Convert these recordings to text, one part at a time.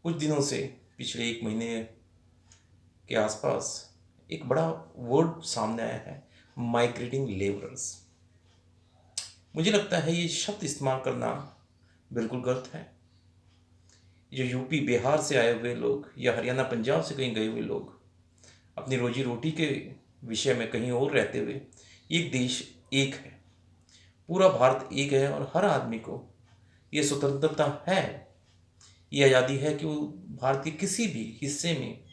कुछ दिनों से पिछले 1 महीने के आसपास एक बड़ा वर्ड सामने आया है, माइग्रेटिंग लेबरर्स। मुझे लगता है ये शब्द इस्तेमाल करना बिल्कुल गलत है। जो यूपी बिहार से आए हुए लोग या हरियाणा पंजाब से कहीं गए हुए लोग अपनी रोजी रोटी के विषय में कहीं और रहते हुए, एक देश एक है, पूरा भारत एक है और हर आदमी को ये स्वतंत्रता है, ये आज़ादी है कि वो भारत के किसी भी हिस्से में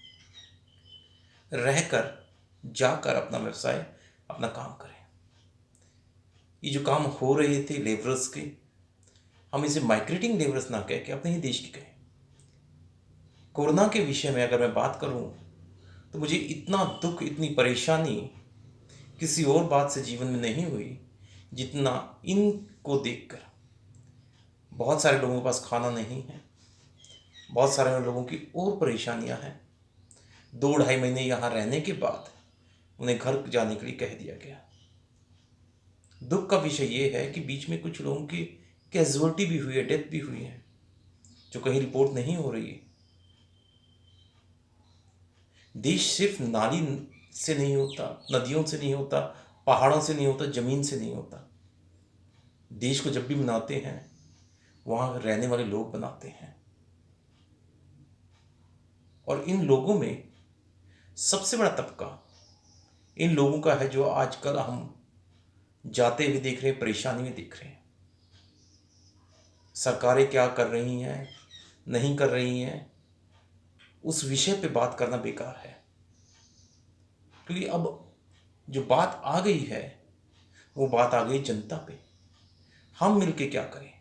रहकर जाकर अपना व्यवसाय, अपना काम करें। ये जो काम हो रहे थे लेबरर्स के, हम इसे माइग्रेटिंग लेबरर्स ना कह के अपने ही देश की कहें। कोरोना के विषय में अगर मैं बात करूं तो मुझे इतना दुख, इतनी परेशानी किसी और बात से जीवन में नहीं हुई जितना इनको देखकर। बहुत सारे लोगों के पास खाना नहीं है, बहुत सारे लोगों की और परेशानियां हैं। 2 ढाई महीने यहाँ रहने के बाद उन्हें घर जाने के लिए कह दिया गया। दुख का विषय ये है कि बीच में कुछ लोगों की कैजुअलिटी भी हुई है, डेथ भी हुई है, जो कहीं रिपोर्ट नहीं हो रही है। देश सिर्फ नाली से नहीं होता, नदियों से नहीं होता, पहाड़ों से नहीं होता, जमीन से नहीं होता। देश को जब भी बनाते हैं वहाँ रहने वाले लोग बनाते हैं, और इन लोगों में सबसे बड़ा तबका इन लोगों का है जो आजकल हम जाते हुए देख रहे हैं, परेशानी में देख रहे हैं। सरकारें क्या कर रही हैं, नहीं कर रही हैं, उस विषय पे बात करना बेकार है, क्योंकि अब जो बात आ गई है वो बात आ गई जनता पे। हम मिलके क्या करें,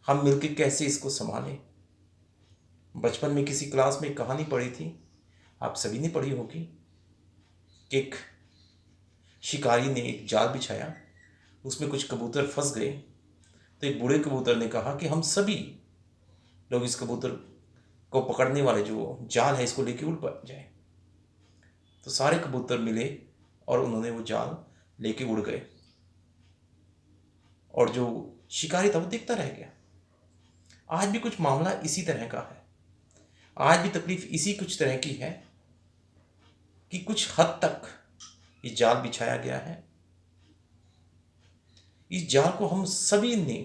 हम मिलके कैसे इसको संभालें। बचपन में किसी क्लास में एक कहानी पढ़ी थी, आप सभी ने पढ़ी होगी, कि एक शिकारी ने एक जाल बिछाया, उसमें कुछ कबूतर फंस गए। तो एक बूढ़े कबूतर ने कहा कि हम सभी लोग इस कबूतर को पकड़ने वाले जो जाल है इसको लेके उड़ जाए। तो सारे कबूतर मिले और उन्होंने वो जाल लेके उड़ गए, और जो शिकारी था वो देखता रह गया। आज भी कुछ मामला इसी तरह का है, आज भी तकलीफ इसी कुछ तरह की है कि कुछ हद तक ये जाल बिछाया गया है। इस जाल को हम सभी ने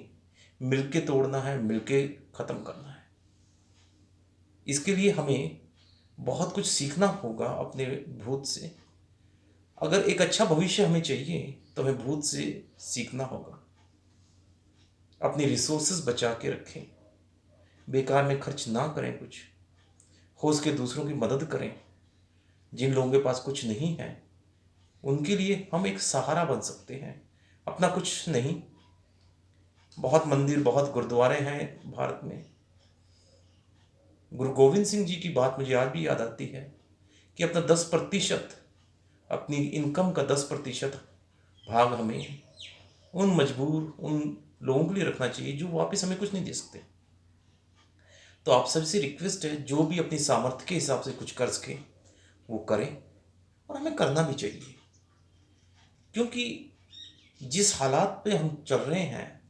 मिलके तोड़ना है, मिलके खत्म करना है। इसके लिए हमें बहुत कुछ सीखना होगा अपने भूत से। अगर एक अच्छा भविष्य हमें चाहिए तो हमें भूत से सीखना होगा। अपनी रिसोर्सेज बचा के रखें, बेकार में खर्च ना करें, कुछ हो सके दूसरों की मदद करें। जिन लोगों के पास कुछ नहीं है उनके लिए हम एक सहारा बन सकते हैं। अपना कुछ नहीं, बहुत मंदिर, बहुत गुरुद्वारे हैं भारत में। गुरु गोविंद सिंह जी की बात मुझे आज भी याद आती है कि अपना 10%, अपनी इनकम का 10% भाग हमें उन मजबूर, उन लोगों के लिए रखना चाहिए जो वापस हमें कुछ नहीं दे सकते। तो आप सबसे रिक्वेस्ट है, जो भी अपनी सामर्थ्य के हिसाब से कुछ कर सके वो करें, और हमें करना भी चाहिए। क्योंकि जिस हालात पे हम चल रहे हैं,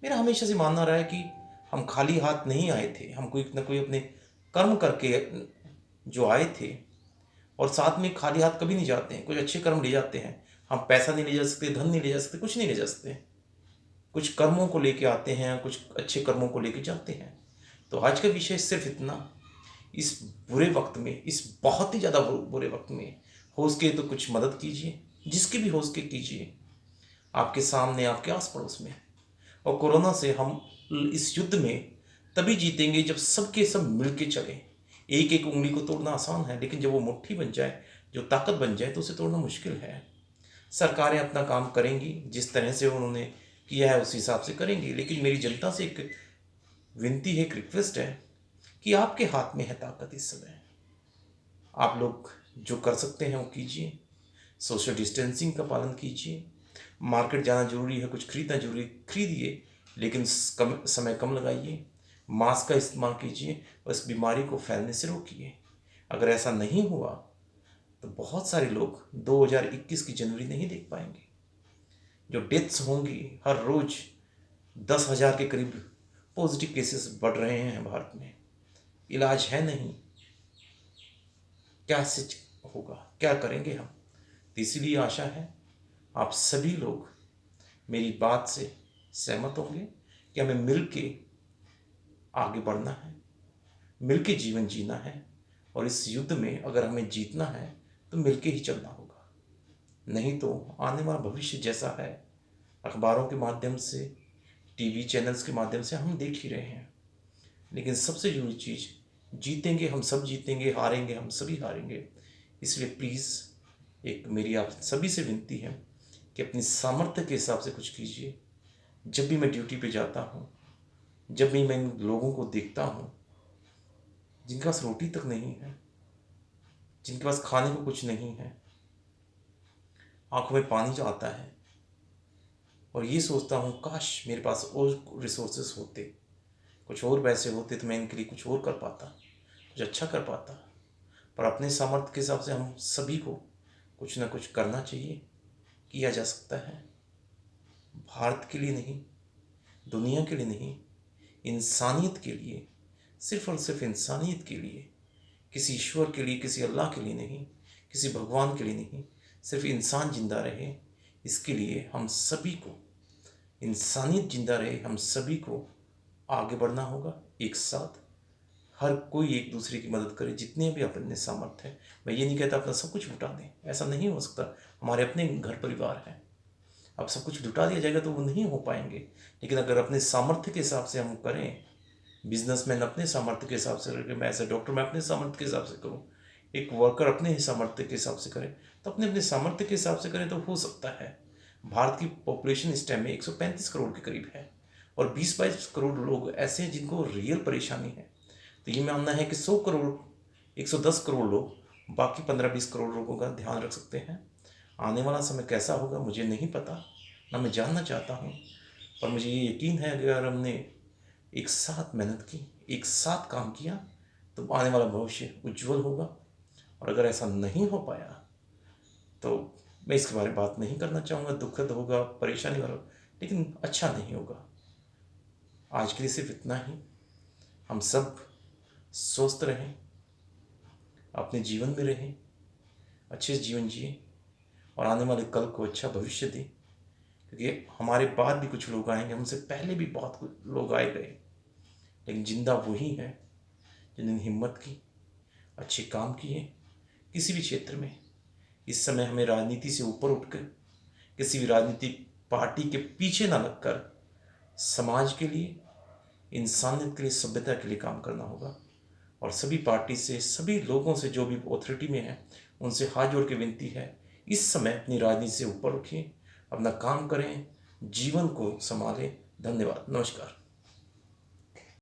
मेरा हमेशा से मानना रहा है कि हम खाली हाथ नहीं आए थे, हम कोई ना कोई अपने कर्म करके जो आए थे, और साथ में खाली हाथ कभी नहीं जाते हैं, कुछ अच्छे कर्म ले जाते हैं। हम पैसा नहीं ले जा सकते, धन नहीं ले जा सकते, कुछ नहीं ले जा सकते, कुछ कर्मों को लेके आते हैं, कुछ अच्छे कर्मों को लेके जाते हैं। तो आज का विषय सिर्फ इतना, इस बुरे वक्त में, इस बहुत ही ज़्यादा बुरे वक्त में हो सके तो कुछ मदद कीजिए, जिसकी भी हो सके कीजिए, आपके सामने, आपके आस पड़ोस में। और कोरोना से हम इस युद्ध में तभी जीतेंगे जब सबके सब मिलके चलें। एक एक उंगली को तोड़ना आसान है, लेकिन जब वो मुट्ठी बन जाए, जो ताकत बन जाए, तो उसे तोड़ना मुश्किल है। सरकारें अपना काम करेंगी, जिस तरह से उन्होंने किया है उस हिसाब से करेंगी, लेकिन मेरी जनता से एक विनती है, एक रिक्वेस्ट है कि आपके हाथ में है ताकत इस समय। आप लोग जो कर सकते हैं वो कीजिए। सोशल डिस्टेंसिंग का पालन कीजिए। मार्केट जाना जरूरी है, कुछ खरीदना जरूरी, खरीदिए, लेकिन समय कम लगाइए। मास्क का इस्तेमाल कीजिए और इस बीमारी को फैलने से रोकिए। अगर ऐसा नहीं हुआ तो बहुत सारे लोग 2021 की जनवरी नहीं देख पाएंगे। जो डेथ्स होंगी, हर रोज 10,000 के करीब पॉजिटिव केसेस बढ़ रहे हैं भारत में। इलाज है नहीं, क्या से होगा, क्या करेंगे हम। तो इसीलिए आशा है आप सभी लोग मेरी बात से सहमत होंगे कि हमें मिल के आगे बढ़ना है, मिल के जीवन जीना है, और इस युद्ध में अगर हमें जीतना है तो मिल के ही चलना होगा। नहीं तो आने वाला भविष्य जैसा है, अखबारों के माध्यम से, टीवी चैनल्स के माध्यम से हम देख ही रहे हैं। लेकिन सबसे जरूरी चीज़, जीतेंगे हम सब, जीतेंगे, हारेंगे हम सभी हारेंगे। इसलिए प्लीज़ एक मेरी आप सभी से विनती है कि अपनी सामर्थ्य के हिसाब से कुछ कीजिए। जब भी मैं ड्यूटी पे जाता हूँ, जब भी मैं इन लोगों को देखता हूँ जिनके पास रोटी तक नहीं है, जिनके पास खाने को कुछ नहीं है, आंखों में पानी जो आता है, और ये सोचता हूँ काश मेरे पास और रिसोर्सेस होते, कुछ और पैसे होते तो मैं इनके लिए कुछ और कर पाता, कुछ अच्छा कर पाता। पर अपने सामर्थ्य के हिसाब से हम सभी को कुछ ना कुछ करना चाहिए, किया जा सकता है। भारत के लिए नहीं, दुनिया के लिए नहीं, इंसानियत के लिए, सिर्फ और सिर्फ इंसानियत के लिए, किसी ईश्वर के लिए, किसी अल्लाह के लिए नहीं, किसी भगवान के लिए नहीं, सिर्फ इंसान जिंदा रहे, इसके लिए हम सभी को, इंसानियत जिंदा रहे, हम सभी को आगे बढ़ना होगा। एक साथ हर कोई एक दूसरे की मदद करे, जितने भी अपने सामर्थ्य है। मैं ये नहीं कहता अपना सब कुछ लुटा दें, ऐसा नहीं हो सकता। हमारे अपने घर परिवार हैं, अब सब कुछ लुटा दिया जाएगा तो वो नहीं हो पाएंगे। लेकिन अगर अपने सामर्थ्य के हिसाब से हम करें, बिजनेसमैन अपने सामर्थ्य के हिसाब से करें, मैं एज ए डॉक्टर मैं अपने सामर्थ्य के हिसाब से करूँ, एक वर्कर अपने सामर्थ्य के हिसाब से करें, तो अपने अपने सामर्थ्य के हिसाब से करें तो हो सकता है। भारत की पॉपुलेशन इस टाइम में 135 करोड़ के करीब है, और 20-22 करोड़ लोग ऐसे हैं जिनको रियल परेशानी है। तो ये मानना है कि 100 करोड़, 110 करोड़ लोग बाकी 15-20 करोड़ लोगों का ध्यान रख सकते हैं। आने वाला समय कैसा होगा मुझे नहीं पता, ना मैं जानना चाहता हूँ, पर मुझे ये यकीन है अगर हमने एक साथ मेहनत की, एक साथ काम किया, तो आने वाला भविष्य उज्जवल होगा। और अगर ऐसा नहीं हो पाया तो मैं इसके बारे में बात नहीं करना चाहूँगा, दुखद होगा, परेशानी वाला, लेकिन अच्छा नहीं होगा। आज के लिए सिर्फ इतना ही, हम सब स्वस्थ रहें, अपने जीवन में रहें, अच्छे से जीवन जिए, और आने वाले कल को अच्छा भविष्य दें। क्योंकि हमारे बाद भी कुछ लोग आएंगे, हमसे पहले भी बहुत कुछ लोग आए गए, लेकिन जिंदा वही है जिन्होंने हिम्मत की, अच्छे काम किए किसी भी क्षेत्र में। इस समय हमें राजनीति से ऊपर उठकर किसी भी राजनीतिक पार्टी के पीछे ना लगकर समाज के लिए, इंसानियत के लिए, सभ्यता के लिए काम करना होगा। और सभी पार्टी से, सभी लोगों से जो भी अथॉरिटी में है, उनसे हाथ जोड़ के विनती है, इस समय अपनी राजनीति से ऊपर उठिए, अपना काम करें, जीवन को संभालें। धन्यवाद, नमस्कार।